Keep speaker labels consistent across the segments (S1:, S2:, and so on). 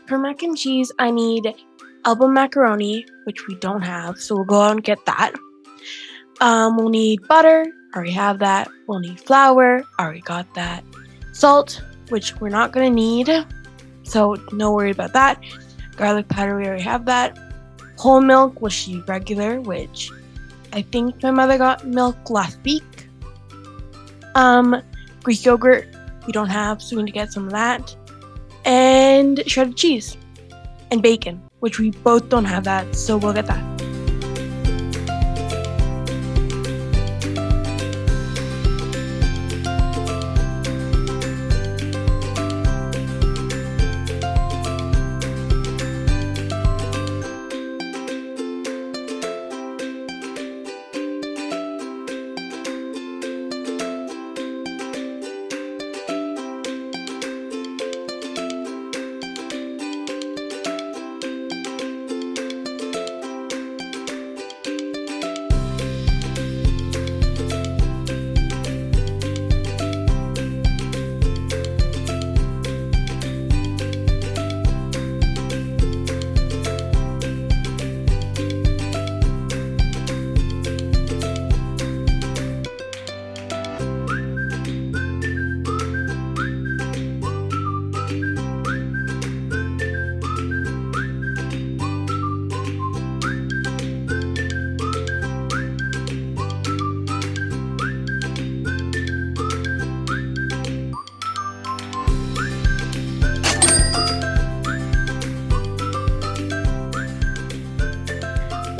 S1: For mac and cheese, I need elbow macaroni, which we don't have, so we'll go out and get that. We'll need butter, already have that. We'll need flour, already got that. Salt, which we're not gonna need, so no worry about that. Garlic powder, we already have that. Whole milk, which is regular, which I think my mother got milk last week. Greek yogurt, we don't have, so we need to get some of that. And shredded cheese. And bacon, which we both don't have that, so we'll get that.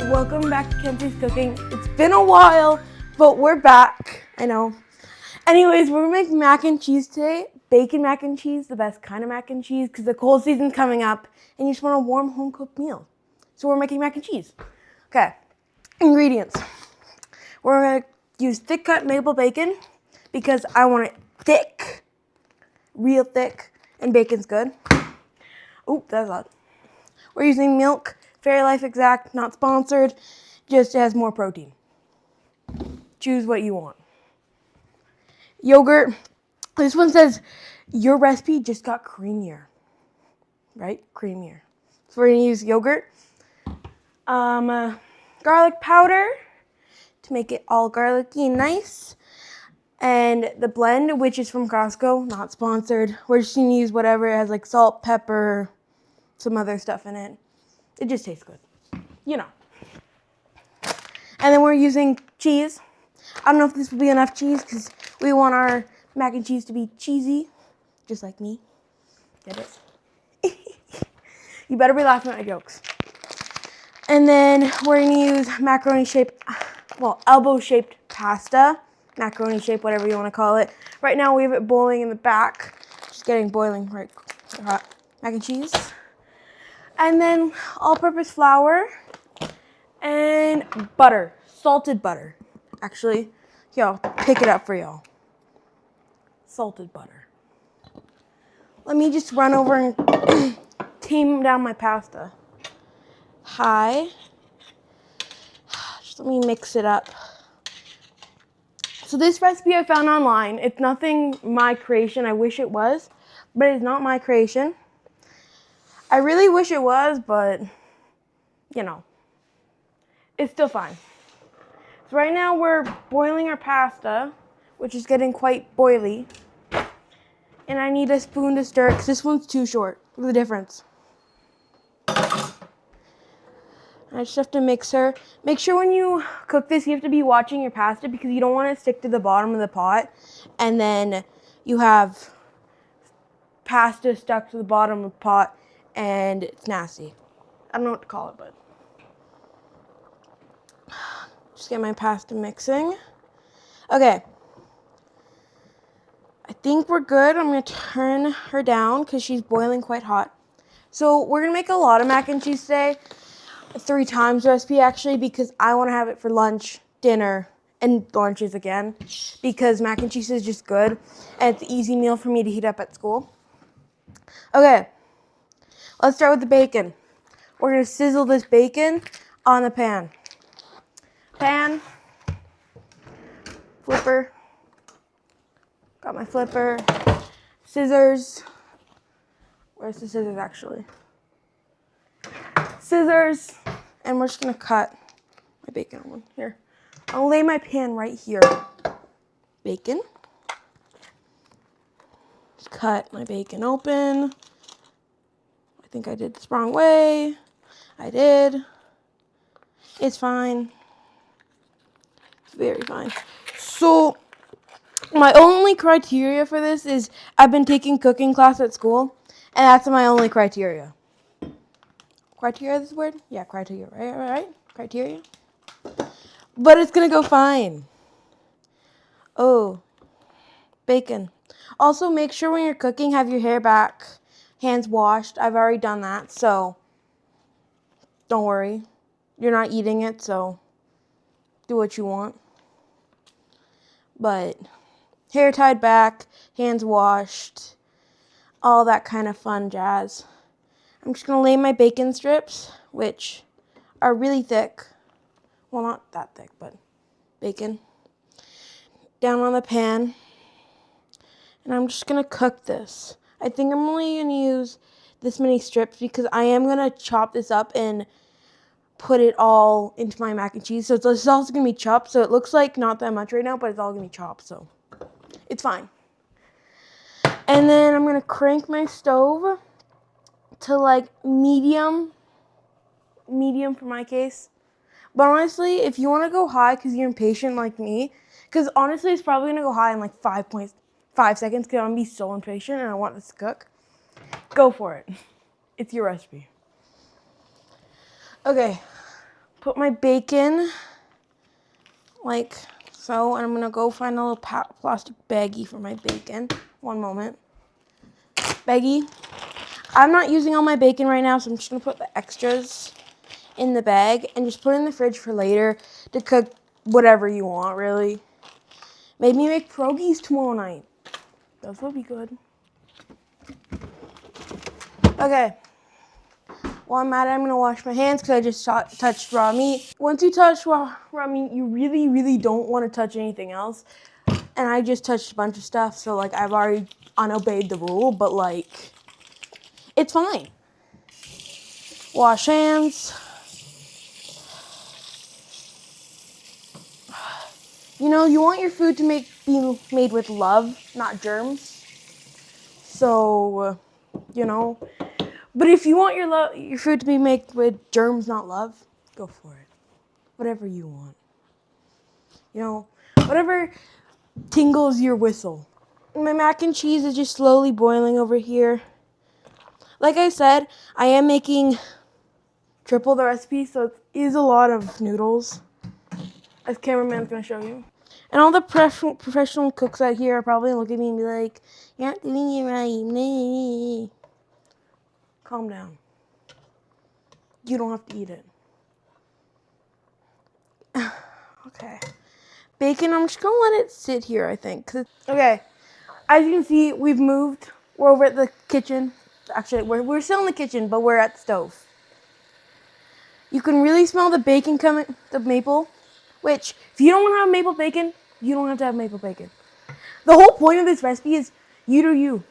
S1: Welcome back to Kenzie's Cooking. It's been a while, but we're back. I know. Anyways, we're making mac and cheese today. Bacon mac and cheese, the best kind of mac and cheese, because the cold season's coming up and you just want a warm home-cooked meal. So we're making mac and cheese. Okay, ingredients. We're going to use thick-cut maple bacon because I want it thick, real thick, and bacon's good. Oop, that was loud. We're using milk, Fairy Life Exact, not sponsored, just has more protein. Choose what you want. Yogurt, this one says, your recipe just got creamier, right? Creamier. So we're gonna use yogurt. Garlic powder to make it all garlicky and nice. And the blend, which is from Costco, not sponsored. We're just gonna use whatever. It has like salt, pepper, some other stuff in it. It just tastes good, you know. And then we're using cheese. I don't know if this will be enough cheese because we want our mac and cheese to be cheesy, just like me. Get it? You better be laughing at my jokes. And then we're gonna use elbow-shaped pasta, macaroni shape, whatever you want to call it. Right now we have it boiling in the back, just getting boiling right hot mac and cheese. And then all-purpose flour and butter, salted butter. Actually, here, I'll pick it up for y'all. Salted butter. Let me just run over and tame down my pasta. Hi. Just let me mix it up. So this recipe I found online. It's nothing my creation. I wish it was, but it's not my creation. I really wish it was, but, you know, it's still fine. So right now we're boiling our pasta, which is getting quite boily. And I need a spoon to stir it because this one's too short. Look at the difference. I just have to mix her. Make sure when you cook this, you have to be watching your pasta because you don't want it to stick to the bottom of the pot. And then you have pasta stuck to the bottom of the pot. And it's nasty. I don't know what to call it, but just get my pasta mixing. Okay. I think we're good. I'm going to turn her down because she's boiling quite hot. So we're going to make a lot of mac and cheese today. 3 times recipe, actually, because I want to have it for lunch, dinner, and lunches again. Because mac and cheese is just good. And it's an easy meal for me to heat up at school. Okay. Let's start with the bacon. We're going to sizzle this bacon on the pan. Pan, flipper, Got my flipper, scissors. Where's the scissors actually? scissors, and we're just gonna cut my bacon open. Here. I'll lay my pan right here. Bacon. Cut my bacon open. I think I did this wrong way. I did. It's fine. It's very fine. So, my only criteria for this is I've been taking cooking class at school, and that's my only criteria. Criteria is this word? Yeah, criteria, right? Criteria. But it's gonna go fine. Oh, bacon. Also, make sure when you're cooking, have your hair back, hands washed. I've already done that, so don't worry. You're not eating it, so do what you want. But hair tied back, hands washed, all that kind of fun jazz. I'm just going to lay my bacon strips, which are really thick. Well, not that thick, but bacon. Down on the pan. And I'm just going to cook this. I think I'm only going to use this many strips because I am going to chop this up and put it all into my mac and cheese. So it's also going to be chopped. So it looks like not that much right now, but it's all going to be chopped. So it's fine. And then I'm going to crank my stove to like medium for my case. But honestly, if you want to go high because you're impatient like me, because honestly, it's probably going to go high in like 5.5 seconds because I'm going to be so impatient and I want this to cook. Go for it. It's your recipe. Okay, put my bacon like so, and I'm going to go find a little plastic baggie for my bacon. One moment. Baggie. I'm not using all my bacon right now, so I'm just going to put the extras in the bag and just put it in the fridge for later to cook whatever you want, really. Maybe make pierogies tomorrow night. Those will be good. Okay. While I'm at it, I'm going to wash my hands because I just touched raw meat. Once you touch raw meat, you really, really don't want to touch anything else. And I just touched a bunch of stuff, so, like, I've already unobeyed the rule, but, like, it's fine. Wash hands. You know, you want your food to be made with love, not germs. So, you know. But if you want your food to be made with germs, not love, go for it. Whatever you want. You know, whatever tingles your whistle. My mac and cheese is just slowly boiling over here. Like I said, I am making triple the recipe, so it is a lot of noodles. As cameraman's gonna show you. And all the professional cooks out here are probably gonna look at me and be like, "You're not doing it right." Calm down. You don't have to eat it. Okay. Bacon, I'm just gonna let it sit here, I think. Okay. As you can see, we've moved. We're over at the kitchen. Actually, we're still in the kitchen, but we're at the stove. You can really smell the bacon coming, the maple. Which, if you don't want to have maple bacon, you don't have to have maple bacon. The whole point of this recipe is you do you.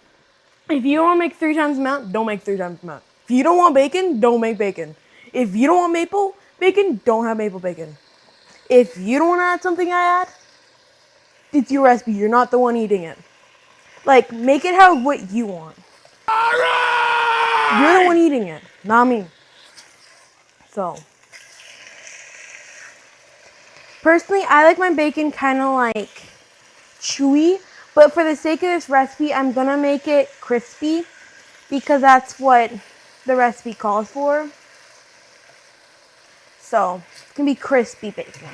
S1: If you don't want to make 3 times the amount, don't make 3 times the amount. If you don't want bacon, don't make bacon. If you don't want maple bacon, don't have maple bacon. If you don't want to add something I add, it's your recipe. You're not the one eating it. Like, make it how what you want. All right! You're the one eating it, not me. So, personally, I like my bacon kind of like chewy, but for the sake of this recipe, I'm gonna make it crispy because that's what the recipe calls for. So, it's gonna be crispy bacon.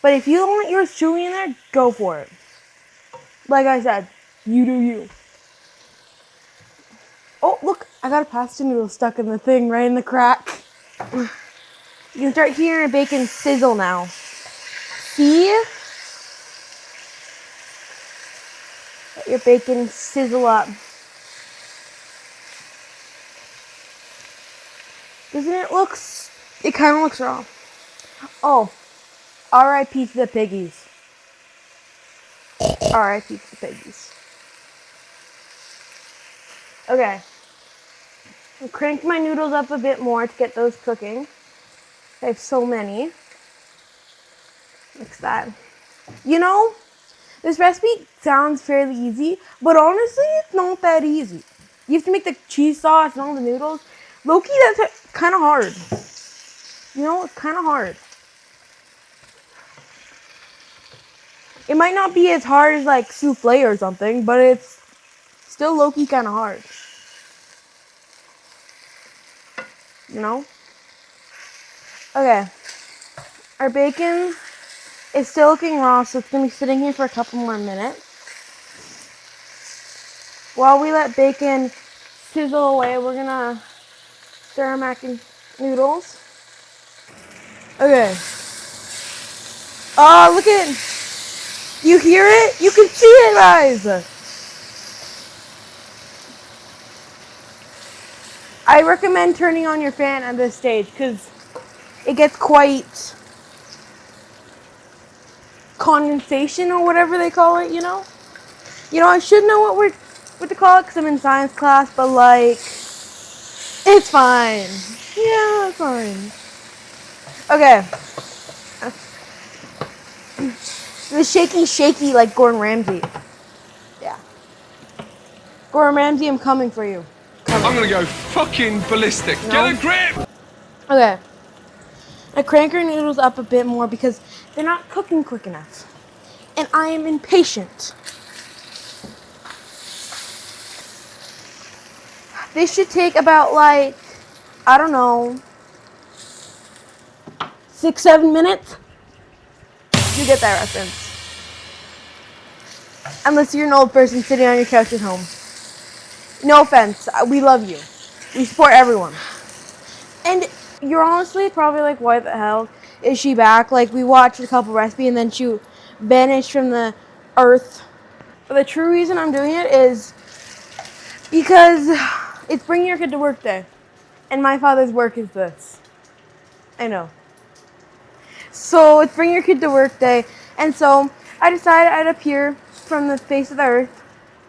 S1: But if you don't want yours chewy in there, go for it. Like I said, you do you. Oh, look, I got a pasta noodle stuck in the thing right in the crack. You can start hearing a bacon sizzle now. See? Let your bacon sizzle up. Doesn't it look... It kind of looks raw. Oh, R.I.P. to the piggies. R.I.P. to the piggies. Okay. I cranked my noodles up a bit more to get those cooking. I have so many. Mix that. You know, this recipe sounds fairly easy, but honestly, it's not that easy. You have to make the cheese sauce and all the noodles. Low-key, that's kind of hard. You know, it's kind of hard. It might not be as hard as like souffle or something, but it's still low-key kind of hard. You know? Okay. Our bacon is still looking raw, so it's going to be sitting here for a couple more minutes. While we let bacon sizzle away, we're going to stir our mac and noodles. Okay. Oh, look at it. You hear it? You can see it, guys. I recommend turning on your fan at this stage because it gets quite condensation or whatever they call it, you know? You know, I should know what to call it because I'm in science class, but like, it's fine. Yeah, it's fine. Okay. The shaky like Gordon Ramsay. Yeah. Gordon Ramsay, I'm coming for you.
S2: I'm gonna go fucking ballistic. No. Get a grip!
S1: Okay. I crank our noodles up a bit more because they're not cooking quick enough. And I am impatient. This should take about like, I don't know, 6-7 minutes. You get that reference. Unless you're an old person sitting on your couch at home. No offense, we love you. We support everyone. And you're honestly probably like, why the hell is she back? Like, we watched a couple recipes and then she vanished from the earth. But the true reason I'm doing it is because it's bringing your kid to work day. And my father's work is this. I know. So it's bring your kid to work day. And so I decided I'd appear from the face of the earth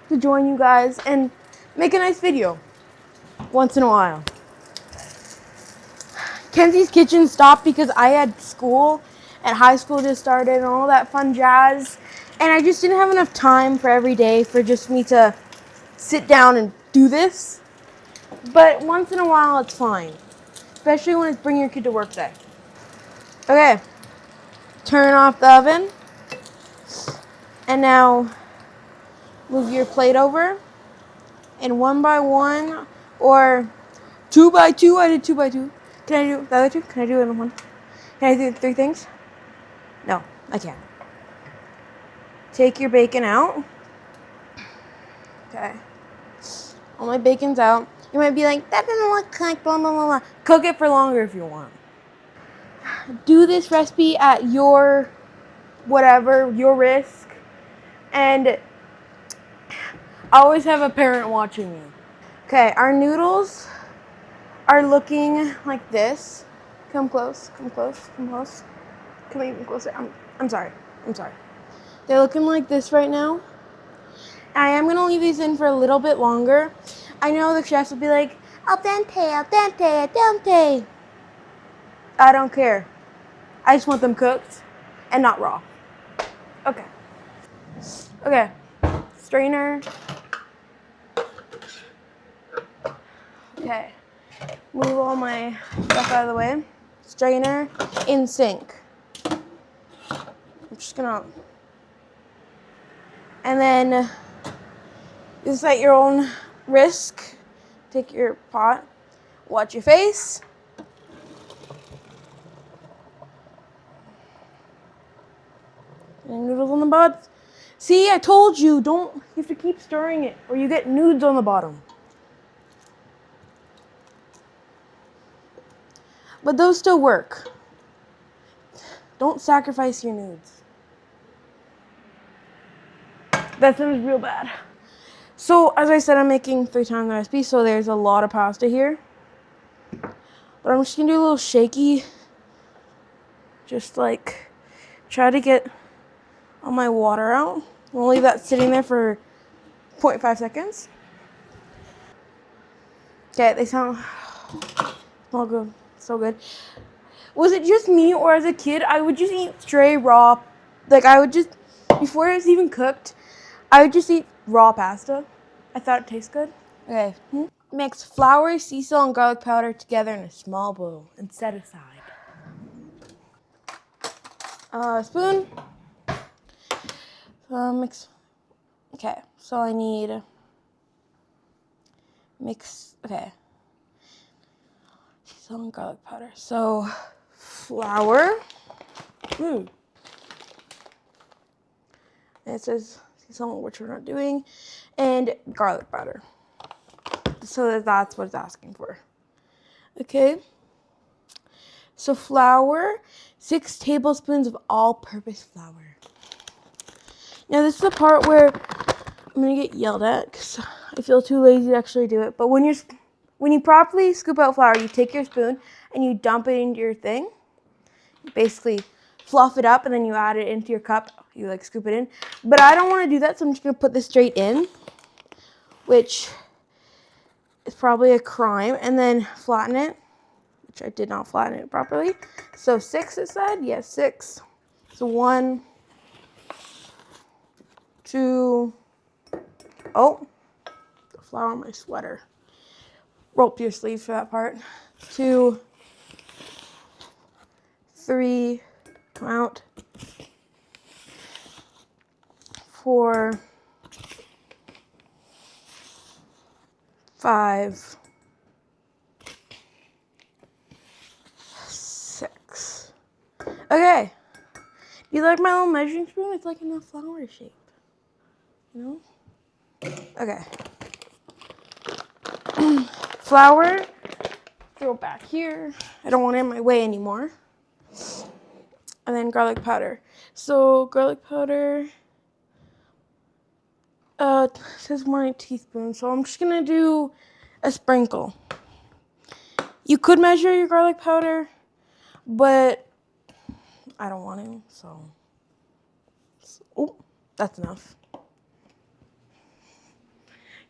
S1: to join you guys and make a nice video once in a while. Kenzie's kitchen stopped because I had school and high school just started and all that fun jazz. And I just didn't have enough time for every day for just me to sit down and do this. But once in a while, it's fine. Especially when it's bring your kid to work day. Okay. Turn off the oven. And now move your plate over. And 1 by 1 or 2 by 2. I did 2 by 2. Can I do the other 2? Can I do it in one? Can I do 3 things? No, I can't. Take your bacon out. Okay. All my bacon's out. You might be like, that doesn't look like blah, blah, blah, blah. Cook it for longer if you want. Do this recipe at your whatever, your risk. And always have a parent watching you. Okay, our noodles are looking like this. Come close, come close, come close. Come even closer. I'm sorry. They're looking like this right now. I am gonna leave these in for a little bit longer. I know the chefs will be like, al dente, al dente, al dente. I don't care. I just want them cooked and not raw. Okay. Okay. Strainer. Okay. Move all my stuff out of the way. Strainer in sink. I'm just gonna. And then this is at your own risk. Take your pot. Watch your face. And noodles on the bottom. See, I told you, don't, you have to keep stirring it or you get nudes on the bottom. But those still work. Don't sacrifice your nudes. That sounds real bad. So, as I said, I'm making 3 times the recipe, so there's a lot of pasta here. But I'm just gonna do a little shaky. Just like, try to get all my water out. We'll leave that sitting there for 0.5 seconds. Okay, they smell good. So good. Was it just me, or as a kid, I would just eat straight raw, like I would just, before it was even cooked, I would just eat raw pasta. I thought it tasted good. Okay. Mix flour, sea salt, and garlic powder together in a small bowl and set aside. Spoon. Mix. Okay, so I need mix. Okay. Sea salt and garlic powder. So flour. And it says sea salt, which we're not doing, and garlic powder. So that's what it's asking for. Okay. So flour, 6 tablespoons of all-purpose flour. Now this is the part where I'm gonna get yelled at because I feel too lazy to actually do it. But when you properly scoop out flour, you take your spoon and you dump it into your thing. You basically fluff it up and then you add it into your cup. You like scoop it in. But I don't want to do that, so I'm just gonna put this straight in, which is probably a crime, and then flatten it, which I did not flatten it properly. So 6 it said? Yes, 6. So 1, 2, oh, the flour on my sweater. Roll up your sleeves for that part. 2, 3, come out. 4, 5, 6. Okay. Do you like my little measuring spoon? It's like in a flower shape. You know? Okay. Flour. Throw it back here. I don't want it in my way anymore. And then garlic powder. So garlic powder. It says 1 teaspoon. So I'm just gonna do a sprinkle. You could measure your garlic powder, but I don't want to, so. Oh, that's enough.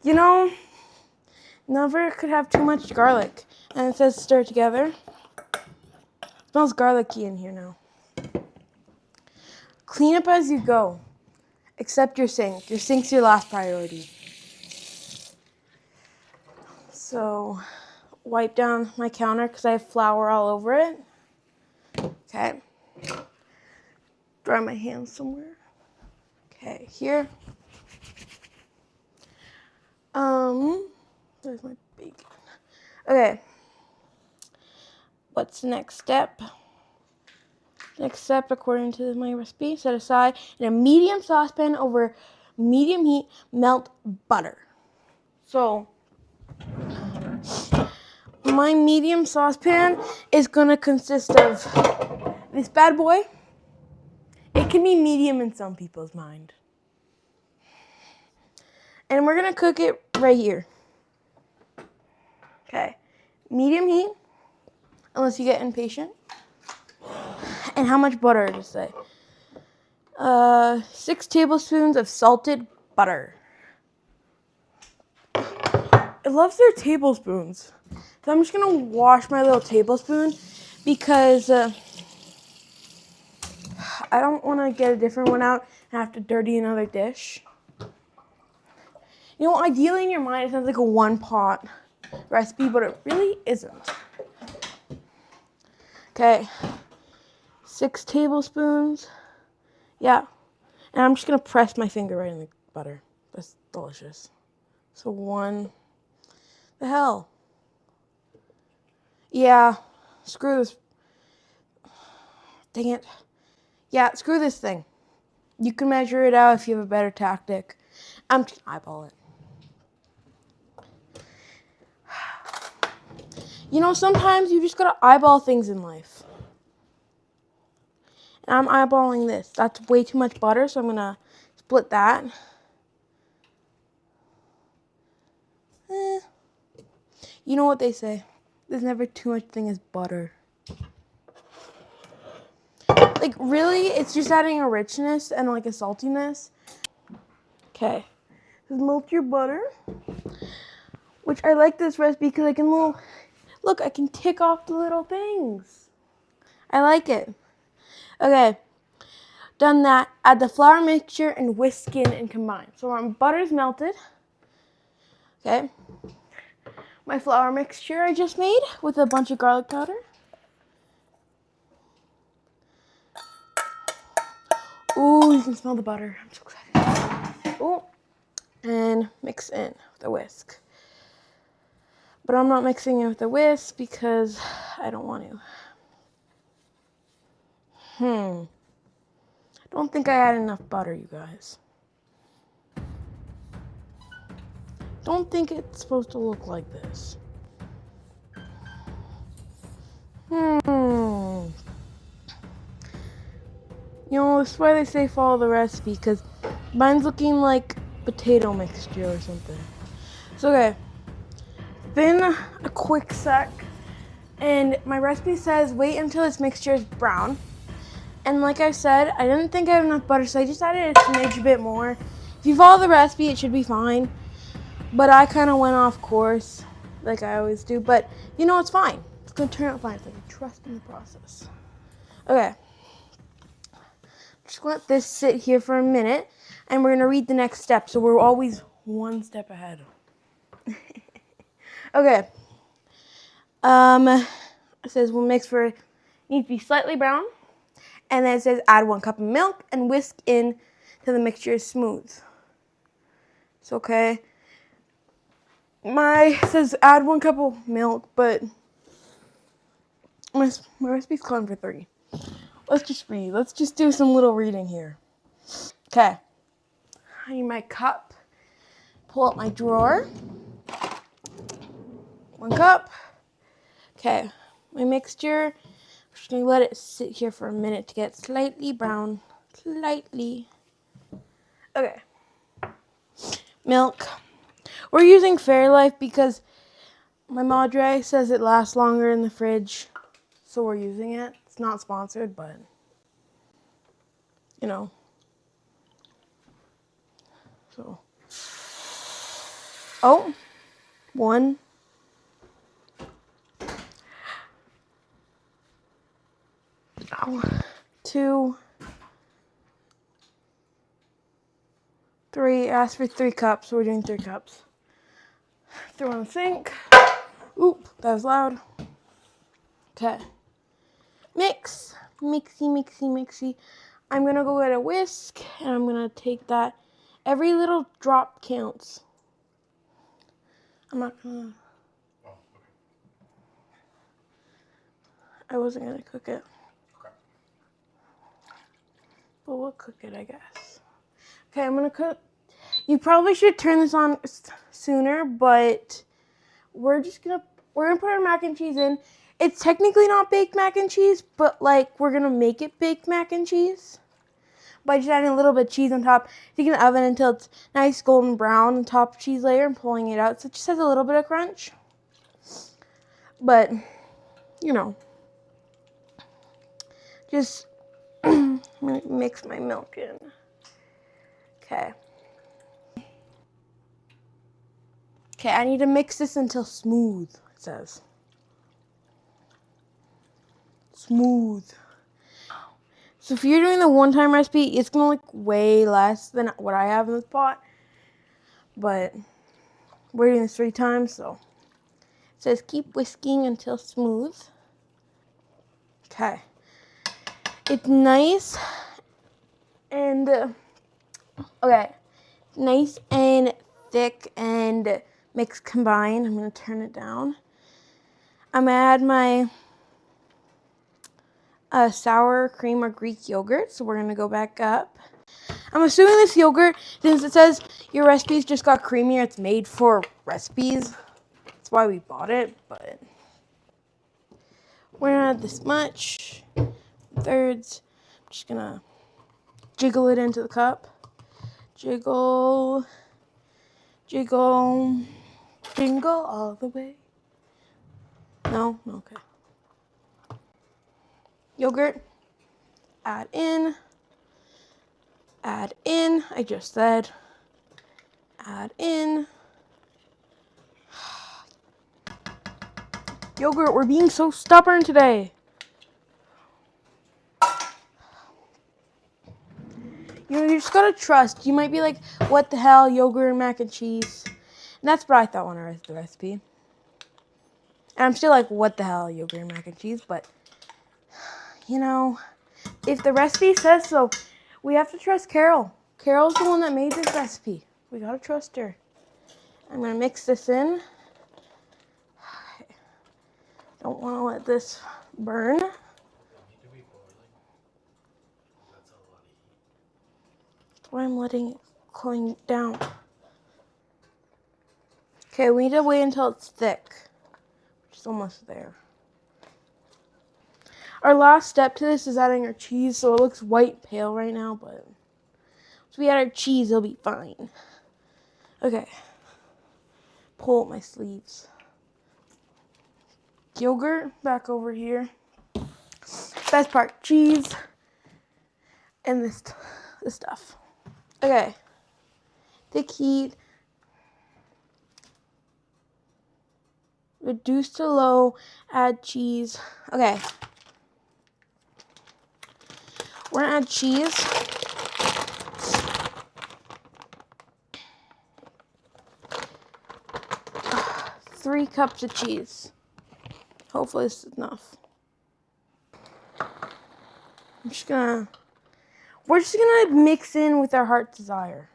S1: You know, never could have too much garlic. And it says stir together. It smells garlicky in here now. Clean up as you go, except your sink. Your sink's your last priority. So, wipe down my counter because I have flour all over it. Okay. Dry my hands somewhere. Okay, here. There's my bacon. Okay. What's the next step? Next step, according to my recipe, set aside in a medium saucepan over medium heat, melt butter. So, my medium saucepan is gonna consist of this bad boy. It can be medium in some people's mind. And we're gonna cook it right here. Okay, medium heat, unless you get impatient. And how much butter does it say? 6 tablespoons of salted butter. It loves their tablespoons. So I'm just gonna wash my little tablespoon because I don't wanna get a different one out and have to dirty another dish. You know, ideally in your mind it sounds like a 1-pot recipe, but it really isn't. Okay, 6 tablespoons. Yeah, and I'm just gonna press my finger right in the butter. That's delicious. So 1, the hell? Yeah, screw this. Dang it. Yeah, screw this thing. You can measure it out if you have a better tactic. I'm just gonna eyeball it. You know, sometimes you just gotta eyeball things in life. And I'm eyeballing this. That's way too much butter, so I'm gonna split that. You know what they say. There's never too much thing as butter. Like, really, it's just adding a richness and, like, a saltiness. Okay. Just melt your butter. Which I like this recipe because I can look, I can tick off the little things. I like it. Okay, done that. Add the flour mixture and whisk in and combine. So my butter's melted. Okay. My flour mixture I just made with a bunch of garlic powder. Ooh, you can smell the butter. I'm so excited. Ooh. And mix in with a whisk. But I'm not mixing it with a whisk because I don't want to. I don't think I had enough butter, you guys. Don't think it's supposed to look like this. You know, that's why they say follow the recipe, because mine's looking like potato mixture or something. So, okay. Been a quick sec, and my recipe says wait until this mixture is brown. And like I said, I didn't think I had enough butter, so I just added a smidge bit more. If you follow the recipe, it should be fine. But I kind of went off course, like I always do. But you know, it's fine. It's gonna turn out fine. It's like trust in the process. Okay. Just let this sit here for a minute, and we're gonna read the next step. So we're always one step ahead. Okay. It says we'll mix for needs to be slightly brown, and then it says add 1 cup of milk and whisk in till the mixture is smooth. It's okay. It says add 1 cup of milk, but my recipe's calling for 3. Let's just read. Let's just do some little reading here. Okay. I need my cup. Pull out my drawer. 1 cup. Okay. My mixture. I'm just going to let it sit here for a minute to get slightly brown. Slightly. Okay. Milk. We're using Fairlife because my Madre says it lasts longer in the fridge. So we're using it. It's not sponsored, but you know. So. Oh. 1. 2. 3. Asked for 3 cups, so we're doing 3 cups. Throw in the sink. Oop, that was loud. Okay. Mix. Mixy, mixy, mixy. I'm gonna go get a whisk, and I'm gonna take that. Every little drop counts. I'm not gonna. I wasn't gonna cook it. But we'll cook it, I guess. Okay, I'm gonna cook. You probably should turn this on sooner, but we're gonna put our mac and cheese in. It's technically not baked mac and cheese, but like we're gonna make it baked mac and cheese by just adding a little bit of cheese on top, taking the oven until it's nice golden brown on top cheese layer and pulling it out. So it just has a little bit of crunch. But you know, just I'm gonna mix my milk in. Okay. Okay, I need to mix this until smooth, it says. Smooth. So if you're doing the one-time recipe, it's going to look way less than what I have in this pot. But we're doing this 3 times, so. It says keep whisking until smooth. Okay. It's nice and, okay. Nice and thick and mixed combined. I'm going to turn it down. I'm going to add my sour cream or Greek yogurt. So we're going to go back up. I'm assuming this yogurt, since it says your recipes just got creamier, it's made for recipes. That's why we bought it, but we're gonna add this much. 3/3. I'm just gonna jiggle it into the cup. Jiggle, jiggle, jingle all the way. No? Okay. Yogurt. Add in. Add in. I just said. Add in. Yogurt, we're being so stubborn today. You just gotta trust. You might be like, what the hell, yogurt and mac and cheese? And that's what I thought when I read the recipe. And I'm still like, what the hell, yogurt and mac and cheese? But, you know, if the recipe says so, we have to trust Carol. Carol's the one that made this recipe. We gotta trust her. I'm gonna mix this in. Don't wanna let this burn. Why I'm letting it cooling down. Okay, we need to wait until it's thick, which is almost there. Our last step to this is adding our cheese, so it looks white pale right now, but once we add our cheese, it'll be fine. Okay, pull up my sleeves. Yogurt back over here. Best part, cheese, and this stuff. Okay, thick heat. Reduce to low, add cheese. Okay. We're gonna add cheese. Three cups of cheese. Hopefully this is enough. We're just gonna mix in with our heart's desire.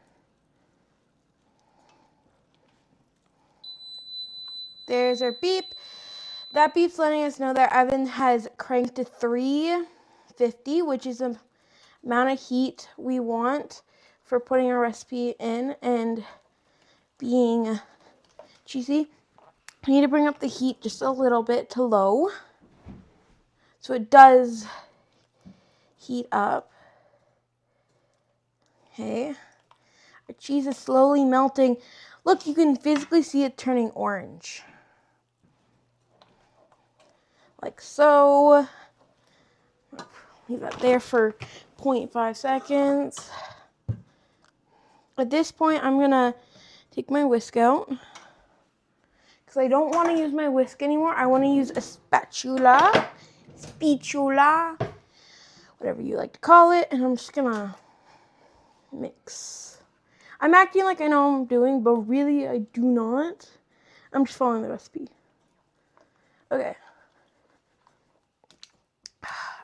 S1: There's our beep. That beep's letting us know that oven has cranked to 350, which is the amount of heat we want for putting our recipe in and being cheesy. We need to bring up the heat just a little bit to low so it does heat up. Okay. Our cheese is slowly melting. Look, you can physically see it turning orange. Like so. Leave that there for 0.5 seconds. At this point, I'm gonna take my whisk out because I don't want to use my whisk anymore. I want to use a spatula, whatever you like to call it, and I'm just gonna mix. I'm acting like I know what I'm doing, but really I do not. I'm just following the recipe. Okay.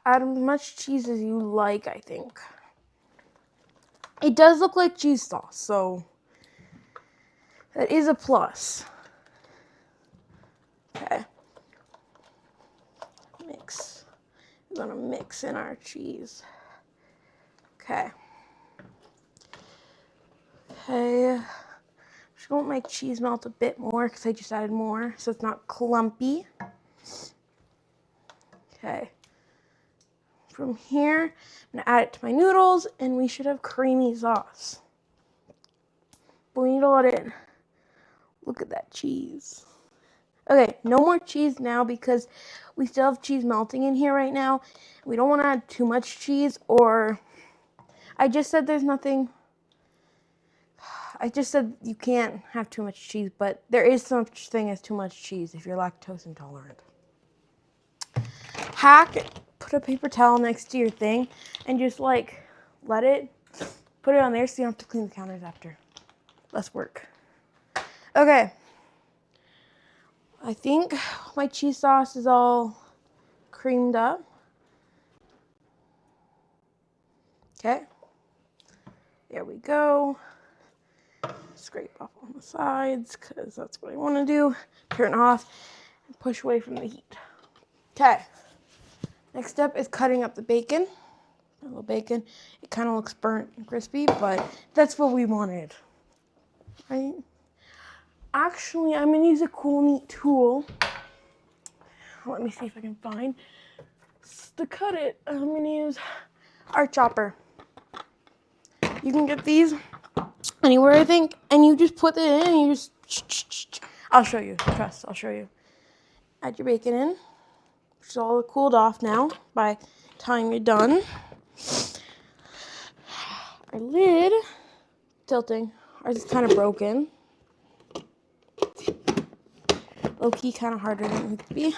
S1: Add as much cheese as you like, I think. It does look like cheese sauce, so that is a plus. Okay. Mix. We're gonna mix in our cheese. Okay. Okay. I'm just gonna let my cheese melt a bit more because I just added more, so it's not clumpy. Okay. From here, I'm gonna add it to my noodles, and we should have creamy sauce. But we need to let it. Look at that cheese. Okay, no more cheese now because we still have cheese melting in here right now. We don't want to add too much cheese, or I just said there's nothing. I just said you can't have too much cheese, but there is such thing as too much cheese if you're lactose intolerant. Hack, put a paper towel next to your thing and just like let it, put it on there so you don't have to clean the counters after. Less work. Okay. I think my cheese sauce is all creamed up. Okay. There we go. Scrape off on the sides because that's what I want to do. Turn off and push away from the heat. Okay. Next step is cutting up the bacon. A little bacon. It kind of looks burnt and crispy, but that's what we wanted. Right? Actually, I'm going to use a cool, neat tool. Let me see if I can find to cut it. I'm going to use our chopper. You can get these anywhere, I think, and you just put it in and you just, I'll show you, trust, I'll show you. Add your bacon in, which is all cooled off now by the time you're done. Our lid, tilting, ours is kind of broken. low-key kind of harder than it needs to be.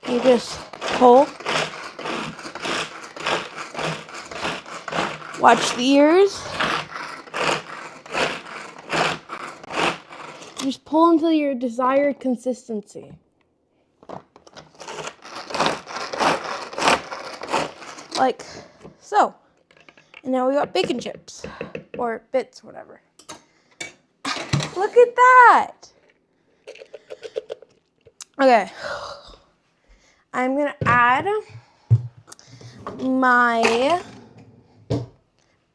S1: And you just pull. Watch the ears. Just pull until your desired consistency. Like so. And now we got bacon chips. Or bits, whatever. Look at that! Okay. I'm gonna add my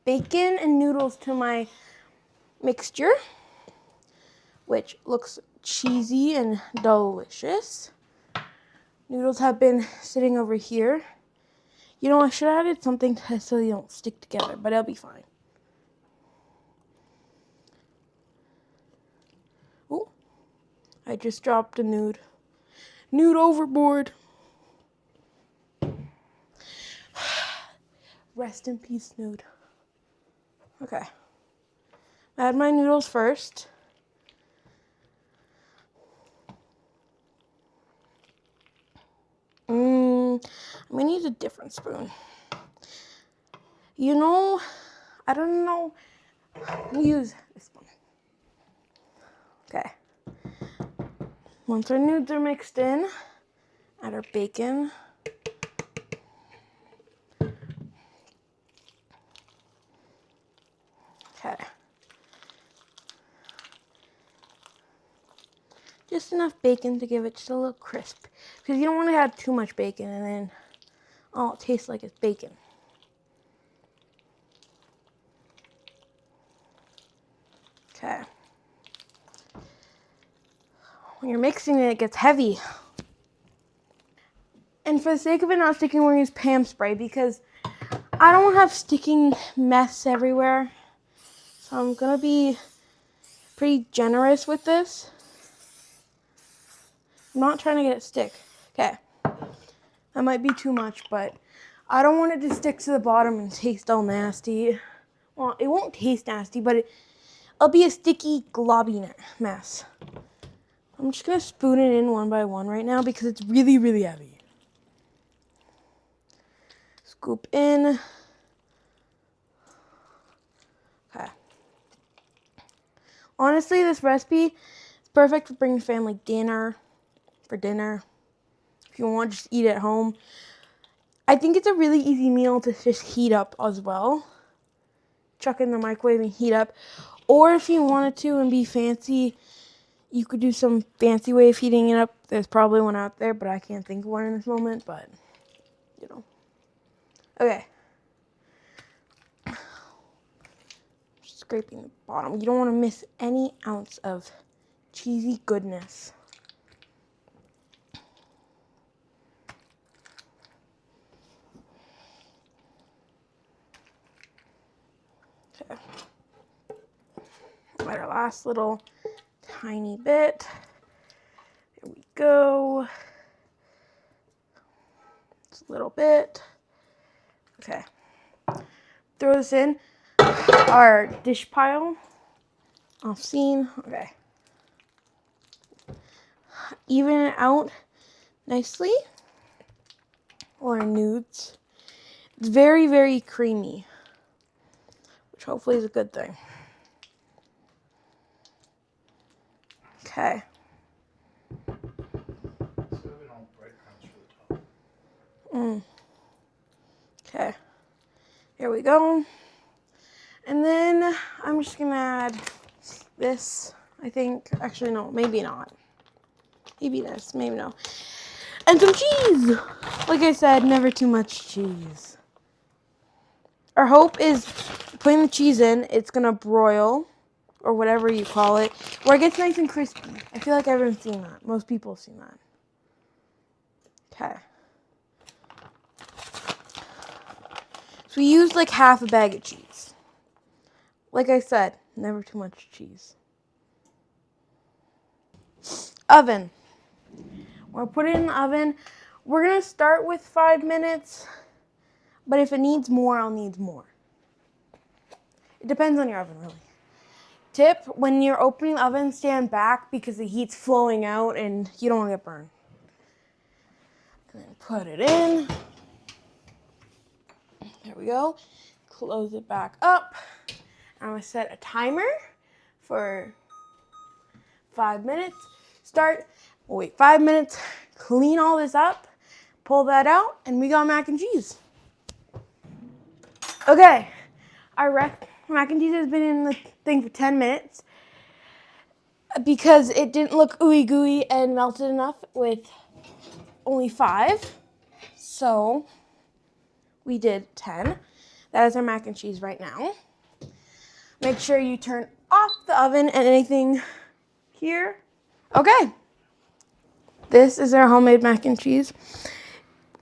S1: bacon and noodles to my mixture, which looks cheesy and delicious. Noodles have been sitting over here. You know, I should have added something so they don't stick together, but it'll be fine. Oh, I just dropped a nude. Nude overboard. Rest in peace, nude. Okay. Add my noodles first. I'm gonna use a different spoon. You know, I don't know. I'll use this one. Okay. Once our noodles are mixed in, add our bacon. Okay. Just enough bacon to give it just a little crisp. Because you don't want to add too much bacon and then it tastes like it's bacon. Okay. When you're mixing it, it gets heavy. And for the sake of it not sticking, we're going to use Pam spray because I don't want to have sticking mess everywhere. So I'm going to be pretty generous with this. I'm not trying to get it stick. Okay. That might be too much, but I don't want it to stick to the bottom and taste all nasty. Well, it won't taste nasty, but it'll be a sticky, globby mess. I'm just going to spoon it in one by one right now because it's really, really heavy. Scoop in. Okay. Honestly, this recipe is perfect for bringing family for dinner. If you want to just eat at home. I think it's a really easy meal to just heat up as well. Chuck in the microwave and heat up. Or if you wanted to and be fancy, you could do some fancy way of heating it up. There's probably one out there, but I can't think of one in this moment, but, you know. Okay. Just scraping the bottom. You don't want to miss any ounce of cheesy goodness. Okay. Add our last little tiny bit. There we go. Just a little bit. Okay. Throw this in our dish pile. Off scene. Okay. Even it out nicely. Or nudes. It's very, very creamy, which hopefully is a good thing. Okay. Okay. Here we go. And then I'm just gonna add this. I think. Actually, no. Maybe not. Maybe this. Maybe no. And some cheese. Like I said, never too much cheese. Our hope is putting the cheese in, it's going to broil, or whatever you call it, where it gets nice and crispy. I feel like everyone's seen that. Most people have seen that. Okay. So we used like half a bag of cheese. Like I said, never too much cheese. Oven. We'll put it in the oven. We're going to start with 5 minutes. But if it needs more, I'll need more. It depends on your oven, really. Tip, when you're opening the oven, stand back because the heat's flowing out and you don't want to get burned. And then put it in. There we go. Close it back up. I'm going to set a timer for 5 minutes. Wait 5 minutes. Clean all this up. Pull that out, and we got mac and cheese. Okay, our mac and cheese has been in the thing for 10 minutes because it didn't look ooey gooey and melted enough with only 5. So we did 10. That is our mac and cheese right now. Make sure you turn off the oven and anything here. Okay. This is our homemade mac and cheese.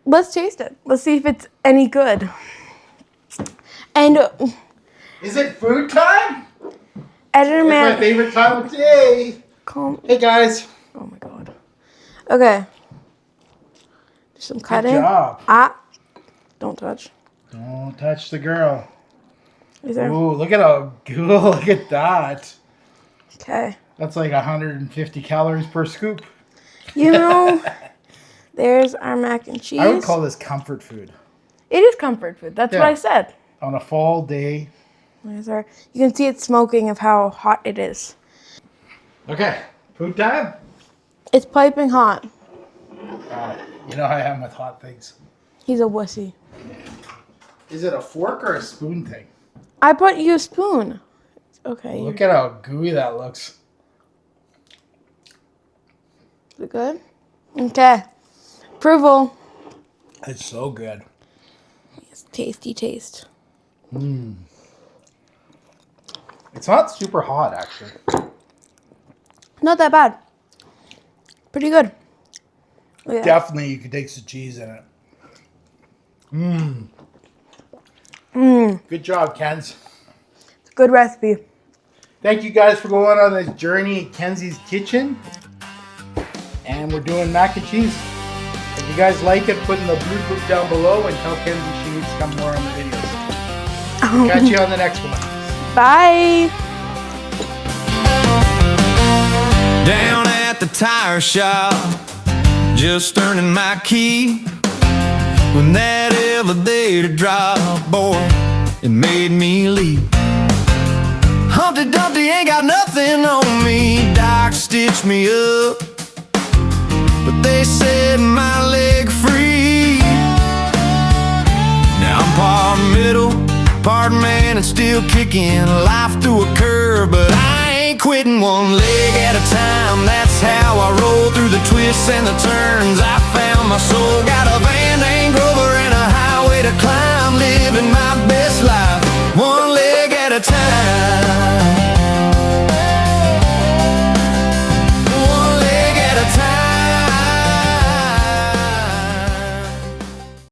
S1: Let's taste it. Let's see if it's any good. And
S3: is it food time?
S1: Editor man.
S3: It's my favorite time of day. Hey guys.
S1: Oh my god. Okay. Do some cutting.
S3: Good job.
S1: Don't touch.
S3: Don't touch the girl.
S1: Is there?
S3: Ooh, look at that.
S1: Okay.
S3: That's like 150 calories per scoop.
S1: You know, there's our mac and cheese.
S3: I would call this comfort food.
S1: It is comfort food. That's what I said.
S3: On a fall day.
S1: You can see it smoking of how hot it is.
S3: Okay, food time?
S1: It's piping hot.
S3: You know how I am with hot things.
S1: He's a wussy.
S3: Is it a fork or a spoon thing?
S1: I bought you a spoon. Okay.
S3: Look at how gooey that looks.
S1: Is it good? Okay. Approval.
S3: It's so good.
S1: It's tasty taste.
S3: It's not super hot, actually.
S1: Not that bad. Pretty good.
S3: Definitely, you could take some cheese in it. Good job, Kenz.
S1: It's a good recipe.
S3: Thank you guys for going on this journey at Kenzie's kitchen. And we're doing mac and cheese. If you guys like it, put in the blue book down below and tell Kenzie she needs to come more on the videos. Catch you on the next one.
S1: Bye.
S4: Down at the tire shop, just earning my keep, when that elevator dropped, boy, it made me leap. Humpty Dumpty ain't got nothing on me. Doc stitched me up, but they set my leg free. Now I'm part middle, part man, and still kicking life through a curve, but I ain't quitting, one leg at a time. That's how I roll through the twists and the turns. I found my soul, got a Van Dang Grover and a highway to climb.